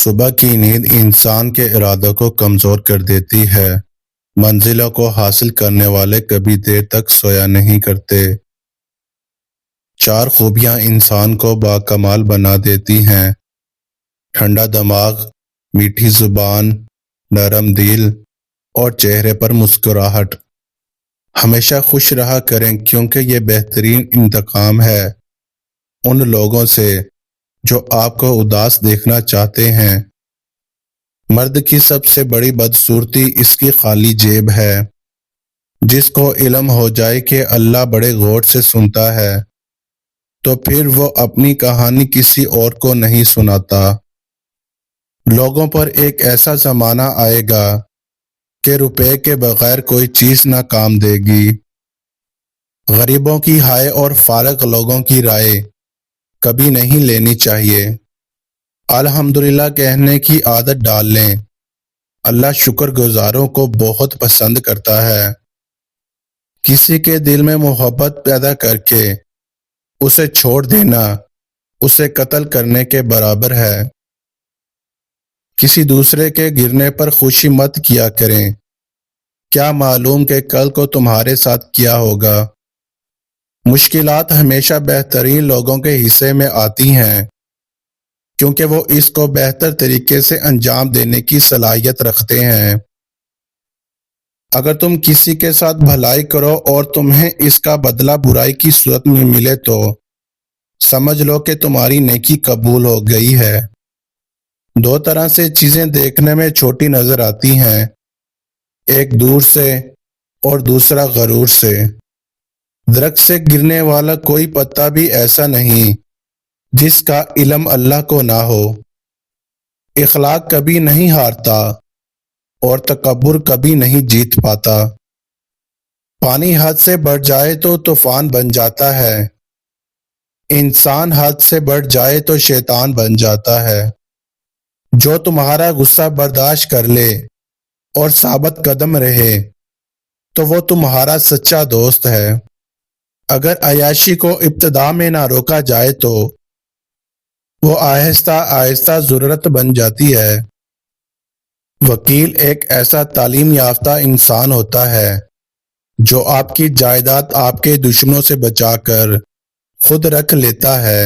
صبح کی نیند انسان کے ارادوں کو کمزور کر دیتی ہے۔ منزلوں کو حاصل کرنے والے کبھی دیر تک سویا نہیں کرتے۔ 4 خوبیاں انسان کو باکمال بنا دیتی ہیں: ٹھنڈا دماغ، میٹھی زبان، نرم دل اور چہرے پر مسکراہٹ۔ ہمیشہ خوش رہا کریں کیونکہ یہ بہترین انتقام ہے ان لوگوں سے جو آپ کو اداس دیکھنا چاہتے ہیں۔ مرد کی سب سے بڑی بدصورتی اس کی خالی جیب ہے۔ جس کو علم ہو جائے کہ اللہ بڑے غور سے سنتا ہے تو پھر وہ اپنی کہانی کسی اور کو نہیں سناتا۔ لوگوں پر ایک ایسا زمانہ آئے گا کہ روپے کے بغیر کوئی چیز نہ کام دے گی۔ غریبوں کی ہائے اور فارغ لوگوں کی رائے کبھی نہیں لینی چاہیے۔ الحمدللہ کہنے کی عادت ڈال لیں۔ اللہ شکر گزاروں کو بہت پسند کرتا ہے۔ کسی کے دل میں محبت پیدا کر کے اسے چھوڑ دینا اسے قتل کرنے کے برابر ہے۔ کسی دوسرے کے گرنے پر خوشی مت کیا کریں، کیا معلوم کہ کل کو تمہارے ساتھ کیا ہوگا۔ مشکلات ہمیشہ بہترین لوگوں کے حصے میں آتی ہیں کیونکہ وہ اس کو بہتر طریقے سے انجام دینے کی صلاحیت رکھتے ہیں۔ اگر تم کسی کے ساتھ بھلائی کرو اور تمہیں اس کا بدلہ برائی کی صورت میں ملے تو سمجھ لو کہ تمہاری نیکی قبول ہو گئی ہے۔ 2 طرح سے چیزیں دیکھنے میں چھوٹی نظر آتی ہیں، ایک دور سے اور دوسرا غرور سے۔ درخت سے گرنے والا کوئی پتا بھی ایسا نہیں جس کا علم اللہ کو نہ ہو۔ اخلاق کبھی نہیں ہارتا اور تکبر کبھی نہیں جیت پاتا۔ پانی حد سے بڑھ جائے تو طوفان بن جاتا ہے، انسان حد سے بڑھ جائے تو شیطان بن جاتا ہے۔ جو تمہارا غصہ برداشت کر لے اور ثابت قدم رہے تو وہ تمہارا سچا دوست ہے۔ اگر عیاشی کو ابتدا میں نہ روکا جائے تو وہ آہستہ آہستہ ضرورت بن جاتی ہے۔ وکیل ایک ایسا تعلیم یافتہ انسان ہوتا ہے جو آپ کی جائیداد آپ کے دشمنوں سے بچا کر خود رکھ لیتا ہے۔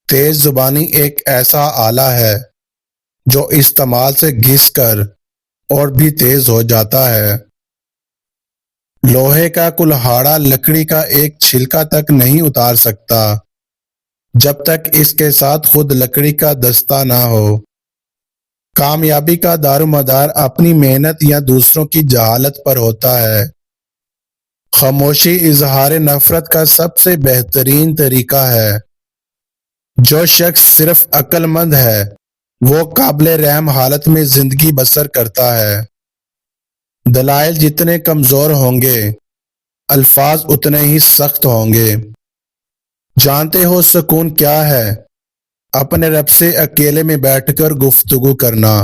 تیز زبانی ایک ایسا آلہ ہے جو استعمال سے گھس کر اور بھی تیز ہو جاتا ہے۔ لوہے کا کلہاڑا لکڑی کا ایک چھلکا تک نہیں اتار سکتا جب تک اس کے ساتھ خود لکڑی کا دستہ نہ ہو۔ کامیابی کا دارومدار اپنی محنت یا دوسروں کی جہالت پر ہوتا ہے۔ خاموشی اظہار نفرت کا سب سے بہترین طریقہ ہے۔ جو شخص صرف عقل مند ہے وہ قابل رحم حالت میں زندگی بسر کرتا ہے۔ دلائل جتنے کمزور ہوں گے الفاظ اتنے ہی سخت ہوں گے۔ جانتے ہو سکون کیا ہے؟ اپنے رب سے اکیلے میں بیٹھ کر گفتگو کرنا۔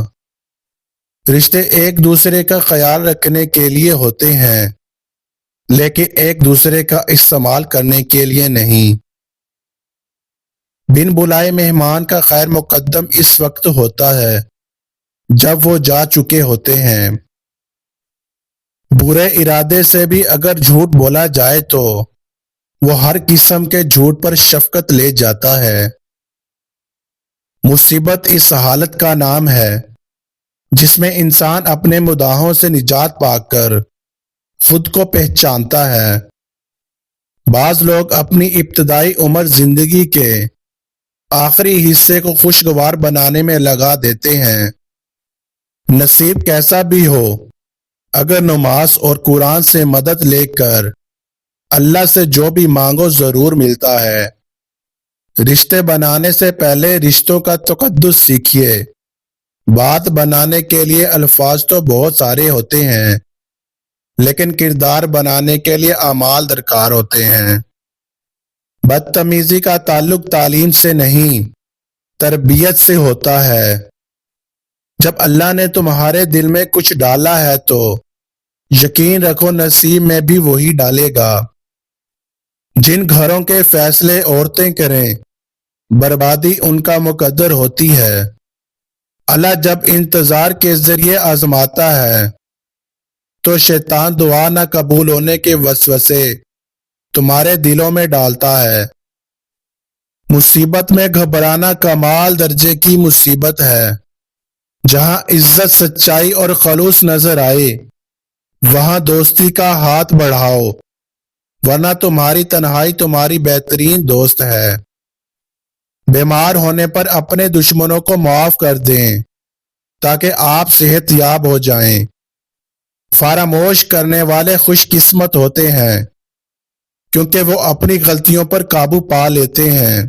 رشتے ایک دوسرے کا خیال رکھنے کے لیے ہوتے ہیں لیکن ایک دوسرے کا استعمال کرنے کے لیے نہیں۔ بن بلائے مہمان کا خیر مقدم اس وقت ہوتا ہے جب وہ جا چکے ہوتے ہیں۔ برے ارادے سے بھی اگر جھوٹ بولا جائے تو وہ ہر قسم کے جھوٹ پر شفقت لے جاتا ہے۔ مصیبت اس حالت کا نام ہے جس میں انسان اپنے مداحوں سے نجات پا کر خود کو پہچانتا ہے۔ بعض لوگ اپنی ابتدائی عمر زندگی کے آخری حصے کو خوشگوار بنانے میں لگا دیتے ہیں۔ نصیب کیسا بھی ہو، اگر نماز اور قرآن سے مدد لے کر اللہ سے جو بھی مانگو ضرور ملتا ہے۔ رشتے بنانے سے پہلے رشتوں کا تقدس سیکھیے۔ بات بنانے کے لیے الفاظ تو بہت سارے ہوتے ہیں لیکن کردار بنانے کے لیے اعمال درکار ہوتے ہیں۔ بدتمیزی کا تعلق تعلیم سے نہیں تربیت سے ہوتا ہے۔ جب اللہ نے تمہارے دل میں کچھ ڈالا ہے تو یقین رکھو نصیب میں بھی وہی ڈالے گا۔ جن گھروں کے فیصلے عورتیں کریں بربادی ان کا مقدر ہوتی ہے۔ اللہ جب انتظار کے ذریعے آزماتا ہے تو شیطان دعا نہ قبول ہونے کے وسوسے تمہارے دلوں میں ڈالتا ہے۔ مصیبت میں گھبرانا کمال درجے کی مصیبت ہے۔ جہاں عزت، سچائی اور خلوص نظر آئے وہاں دوستی کا ہاتھ بڑھاؤ، ورنہ تمہاری تنہائی تمہاری بہترین دوست ہے۔ بیمار ہونے پر اپنے دشمنوں کو معاف کر دیں تاکہ آپ صحت یاب ہو جائیں۔ فراموش کرنے والے خوش قسمت ہوتے ہیں کیونکہ وہ اپنی غلطیوں پر قابو پا لیتے ہیں۔